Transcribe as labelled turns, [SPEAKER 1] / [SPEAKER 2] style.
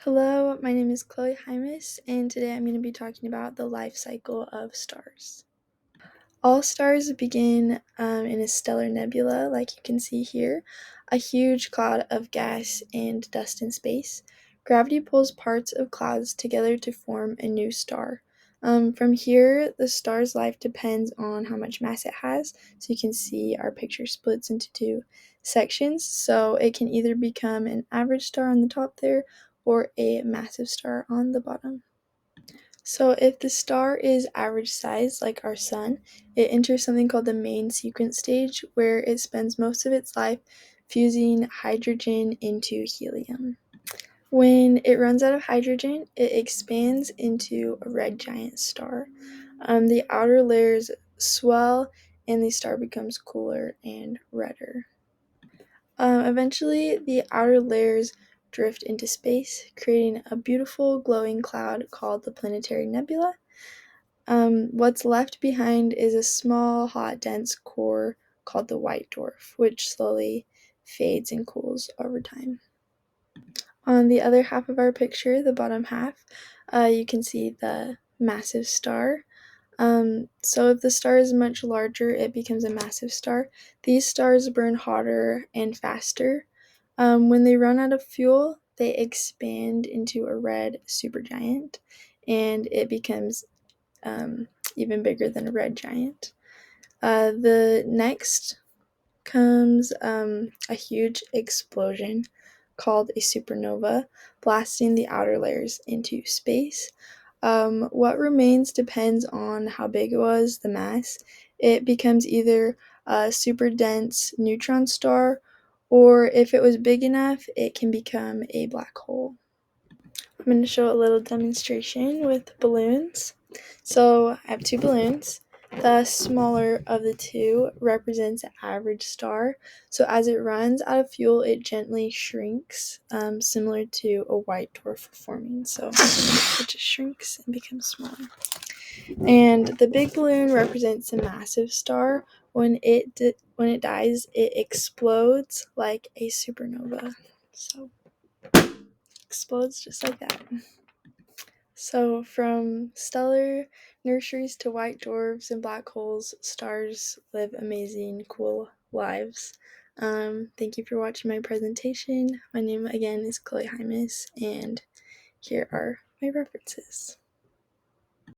[SPEAKER 1] Hello, my name is Chloe Hymus, and today I'm going to be talking about the life cycle of stars. All stars begin in a stellar nebula, like you can see here, a huge cloud of gas and dust in space. Gravity pulls parts of clouds together to form a new star. From here, the star's life depends on how much mass it has. So you can see our picture splits into two sections. So it can either become an average star on the top there or a massive star on the bottom. So if the star is average size, like our sun, it enters something called the main sequence stage, where it spends most of its life fusing hydrogen into helium. When it runs out of hydrogen, it expands into a red giant star. The outer layers swell and the star becomes cooler and redder. Eventually, the outer layers drift into space, creating a beautiful glowing cloud called the planetary nebula. What's left behind is a small, hot, dense core called the white dwarf, which slowly fades and cools over time. On the other half of our picture, the bottom half, you can see the massive star. So if the star is much larger, it becomes a massive star. These stars burn hotter and faster. When they run out of fuel, they expand into a red supergiant, and it becomes even bigger than a red giant. The next comes a huge explosion called a supernova, blasting the outer layers into space. What remains depends on how big it was, the mass. It becomes either a super dense neutron star, or if it was big enough, it can become a black hole. I'm going to show a little demonstration with balloons. So I have two balloons. The smaller of the two represents an average star. So as it runs out of fuel, it gently shrinks, similar to a white dwarf forming. So it just shrinks and becomes smaller. And the big balloon represents a massive star. When it dies, it explodes like a supernova. So explodes just like that. So, from stellar nurseries to white dwarfs and black holes, stars live amazing, cool lives. Thank you for watching my presentation. My name again is Chloe Hymus, and here are my references.